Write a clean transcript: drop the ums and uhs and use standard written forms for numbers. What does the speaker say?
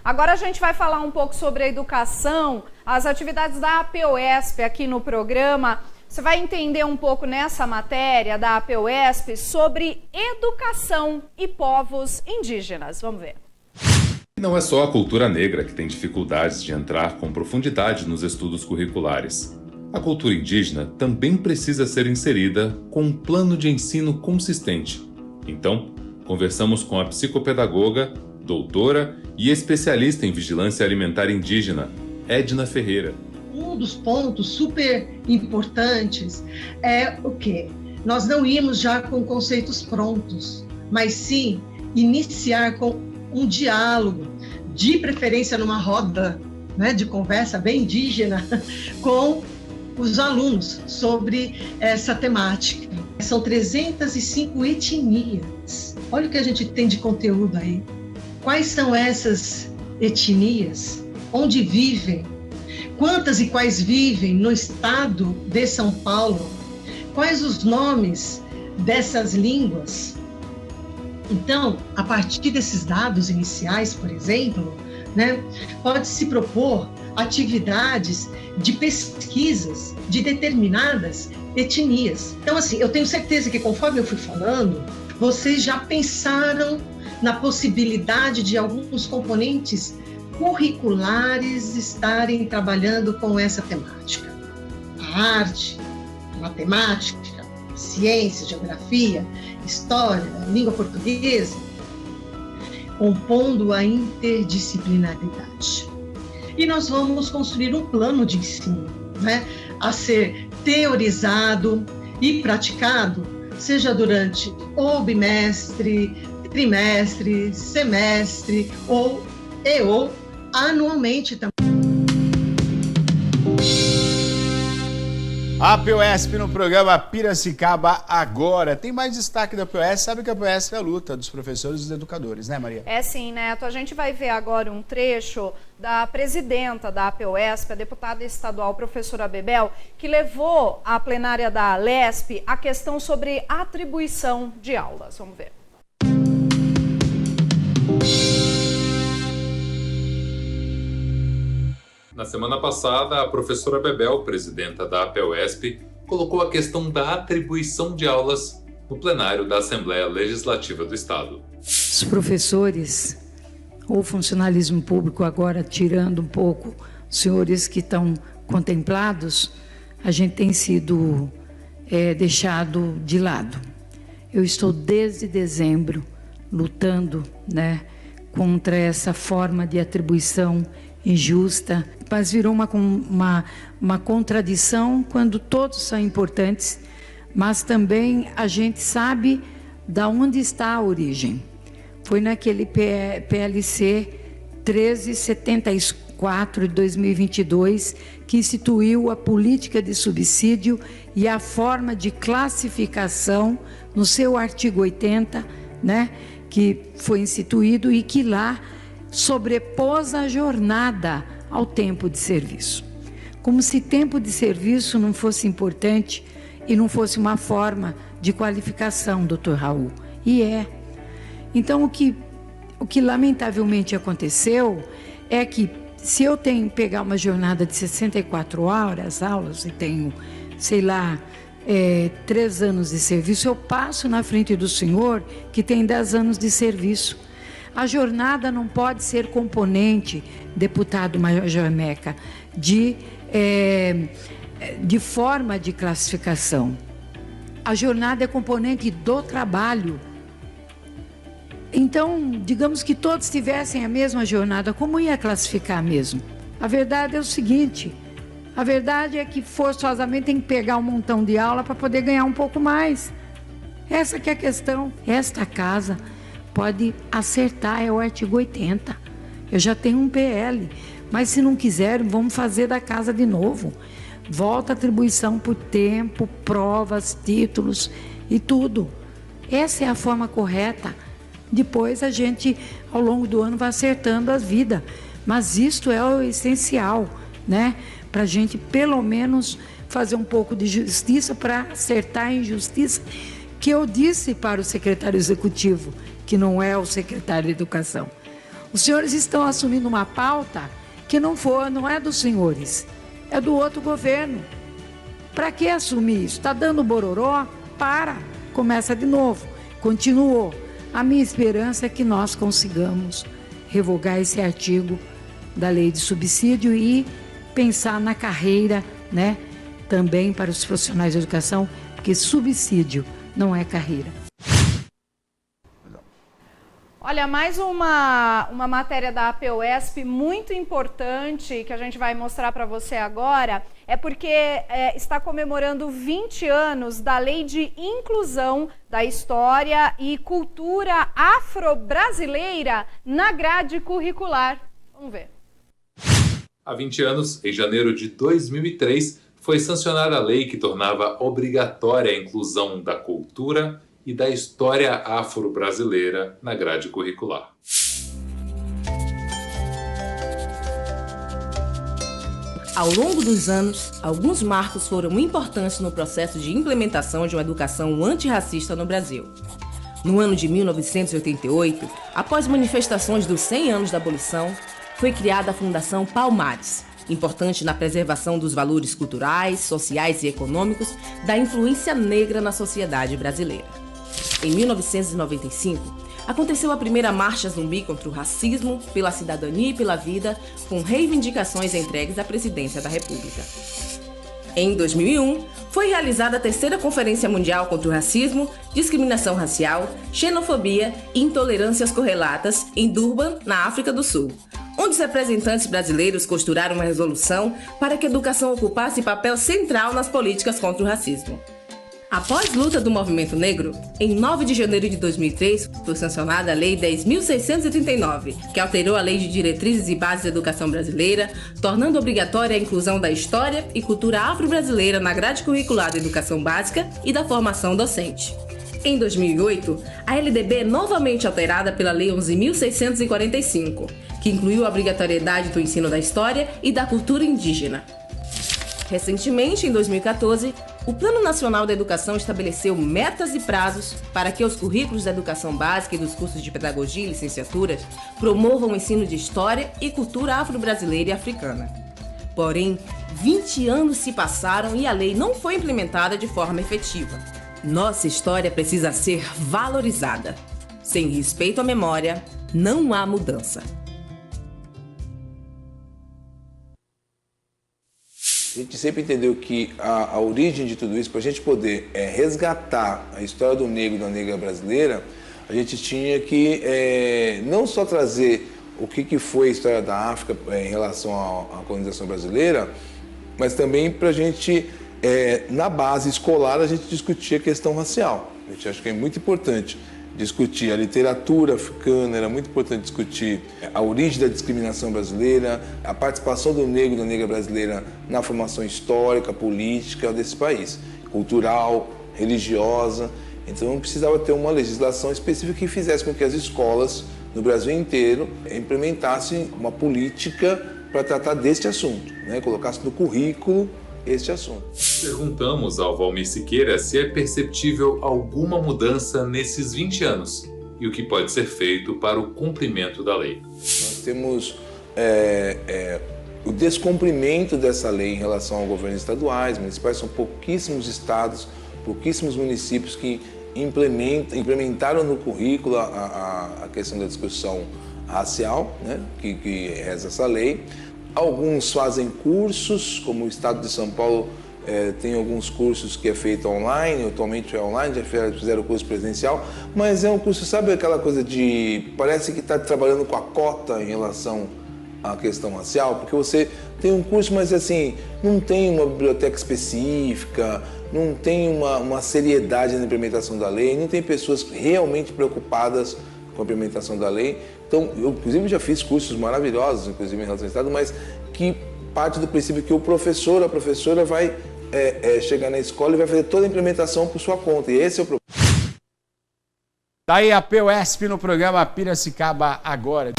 Agora a gente vai falar um pouco sobre a educação, as atividades da APUESP aqui no programa. Você vai entender um pouco nessa matéria da APUESP sobre educação e povos indígenas. Vamos ver. Não é só a cultura negra que tem dificuldades de entrar com profundidade nos estudos curriculares. A cultura indígena também precisa ser inserida com um plano de ensino consistente. Então, conversamos com a psicopedagoga, doutora e especialista em vigilância alimentar indígena, Edna Ferreira. Um dos pontos super importantes é o quê? Nós não irmos já com conceitos prontos, mas sim iniciar com um diálogo, de preferência numa roda, né, de conversa bem indígena, com os alunos sobre essa temática. São 305 etnias. Olha o que a gente tem de conteúdo aí. Quais são essas etnias? Onde vivem? Quantas e quais vivem no estado de São Paulo? Quais os nomes dessas línguas? Então, a partir desses dados iniciais, por exemplo, né, pode-se propor atividades de pesquisas de determinadas etnias. Então, assim, eu tenho certeza que conforme eu fui falando, vocês já pensaram na possibilidade de alguns componentes curriculares estarem trabalhando com essa temática. A arte, a matemática, a ciência, a geografia, história, a língua portuguesa, compondo a interdisciplinaridade. E nós vamos construir um plano de ensino, né, a ser teorizado e praticado, seja durante o bimestre, trimestre, semestre ou anualmente também. A APUESP no programa Piracicaba Agora. Tem mais destaque da APUESP, sabe que a APUESP é a luta dos professores e dos educadores, né, Maria? É sim, Neto. A gente vai ver agora um trecho da presidenta da APUESP, a deputada estadual professora Bebel, que levou à plenária da LESP a questão sobre atribuição de aulas. Vamos ver. Na semana passada, a professora Bebel, presidenta da APUESP, colocou a questão da atribuição de aulas no plenário da Assembleia Legislativa do Estado. Os professores, ou funcionalismo público agora, tirando um pouco os senhores que estão contemplados, a gente tem sido deixado de lado. Eu estou desde dezembro lutando, né, contra essa forma de atribuição injusta, mas virou uma contradição quando todos são importantes, mas também a gente sabe da onde está a origem. Foi naquele PLC 1374 de 2022 que instituiu a política de subsídio e a forma de classificação no seu artigo 80, né, que foi instituído e que lá sobrepôs a jornada ao tempo de serviço. Como se tempo de serviço não fosse importante e não fosse uma forma de qualificação, doutor Raul. E é. Então, o que lamentavelmente aconteceu é que se eu tenho que pegar uma jornada de 64 horas, aulas, e tenho, sei lá, 3 anos de serviço, eu passo na frente do senhor que tem 10 anos de serviço. A jornada não pode ser componente, deputado Major Meca, de forma de classificação. A jornada é componente do trabalho. Então, digamos que todos tivessem a mesma jornada, como ia classificar mesmo? A verdade é o seguinte, a verdade é que forçosamente tem que pegar um montão de aula para poder ganhar um pouco mais. Essa que é a questão. Esta casa pode acertar, é o artigo 80. Eu já tenho um PL, mas se não quiserem, vamos fazer da casa de novo. Volta a atribuição por tempo, provas, títulos e tudo. Essa é a forma correta. Depois a gente, ao longo do ano, vai acertando a vida. Mas isto é o essencial, né? Para a gente, pelo menos, fazer um pouco de justiça para acertar a injustiça que eu disse para o secretário executivo, que não é o secretário de Educação. Os senhores estão assumindo uma pauta que não é dos senhores, é do outro governo. Para que assumir isso? Está dando bororó? Começa de novo. Continuou. A minha esperança é que nós consigamos revogar esse artigo da lei de subsídio e pensar na carreira, né, também para os profissionais de educação, porque subsídio não é carreira. Olha, mais uma matéria da APUESP muito importante que a gente vai mostrar para você agora, é porque está comemorando 20 anos da Lei de Inclusão da História e Cultura Afro-Brasileira na grade curricular. Vamos ver. Há 20 anos, em janeiro de 2003, foi sancionada a lei que tornava obrigatória a inclusão da cultura e da história afro-brasileira na grade curricular. Ao longo dos anos, alguns marcos foram importantes no processo de implementação de uma educação antirracista no Brasil. No ano de 1988, após manifestações dos 100 anos da abolição, foi criada a Fundação Palmares, importante na preservação dos valores culturais, sociais e econômicos da influência negra na sociedade brasileira. Em 1995, aconteceu a primeira Marcha Zumbi contra o racismo, pela cidadania e pela vida, com reivindicações entregues à Presidência da República. Em 2001, foi realizada a terceira Conferência Mundial contra o Racismo, Discriminação Racial, Xenofobia e Intolerâncias Correlatas, em Durban, na África do Sul, onde os representantes brasileiros costuraram uma resolução para que a educação ocupasse papel central nas políticas contra o racismo. Após luta do movimento negro, em 9 de janeiro de 2003, foi sancionada a Lei 10.639, que alterou a Lei de Diretrizes e Bases da Educação Brasileira, tornando obrigatória a inclusão da história e cultura afro-brasileira na grade curricular da educação básica e da formação docente. Em 2008, a LDB é novamente alterada pela Lei 11.645, que incluiu a obrigatoriedade do ensino da história e da cultura indígena. Recentemente, em 2014, o Plano Nacional da Educação estabeleceu metas e prazos para que os currículos da educação básica e dos cursos de pedagogia e licenciaturas promovam o ensino de história e cultura afro-brasileira e africana. Porém, 20 anos se passaram e a lei não foi implementada de forma efetiva. Nossa história precisa ser valorizada. Sem respeito à memória, não há mudança. A gente sempre entendeu que a origem de tudo isso, para a gente poder resgatar a história do negro e da negra brasileira, a gente tinha que não só trazer o que foi a história da África em relação à colonização brasileira, mas também para a gente, na base escolar, a gente discutir a questão racial. A gente acha que é muito importante discutir a literatura africana, era muito importante discutir a origem da discriminação brasileira, a participação do negro e da negra brasileira na formação histórica, política desse país, cultural, religiosa. Então precisava ter uma legislação específica que fizesse com que as escolas no Brasil inteiro implementassem uma política para tratar deste assunto, né? Colocasse no currículo este assunto. Perguntamos ao Valmir Siqueira se é perceptível alguma mudança nesses 20 anos e o que pode ser feito para o cumprimento da lei. Nós temos o descumprimento dessa lei em relação ao governo estaduais, municipais, são pouquíssimos estados, pouquíssimos municípios que implementaram no currículo a questão da discussão racial, né, que reza essa lei. Alguns fazem cursos, como o Estado de São Paulo tem alguns cursos que é feito online, atualmente é online, já fizeram curso presencial, mas é um curso, sabe aquela coisa de, parece que está trabalhando com a cota em relação à questão racial, porque você tem um curso, mas assim, não tem uma biblioteca específica, não tem uma seriedade na implementação da lei, não tem pessoas realmente preocupadas com a implementação da lei. Então, eu inclusive já fiz cursos maravilhosos, inclusive em relação ao Estado, mas que parte do princípio que o professor, a professora vai chegar na escola e vai fazer toda a implementação por sua conta. E esse é o problema. Daí a APUESP no programa Piracicaba Agora.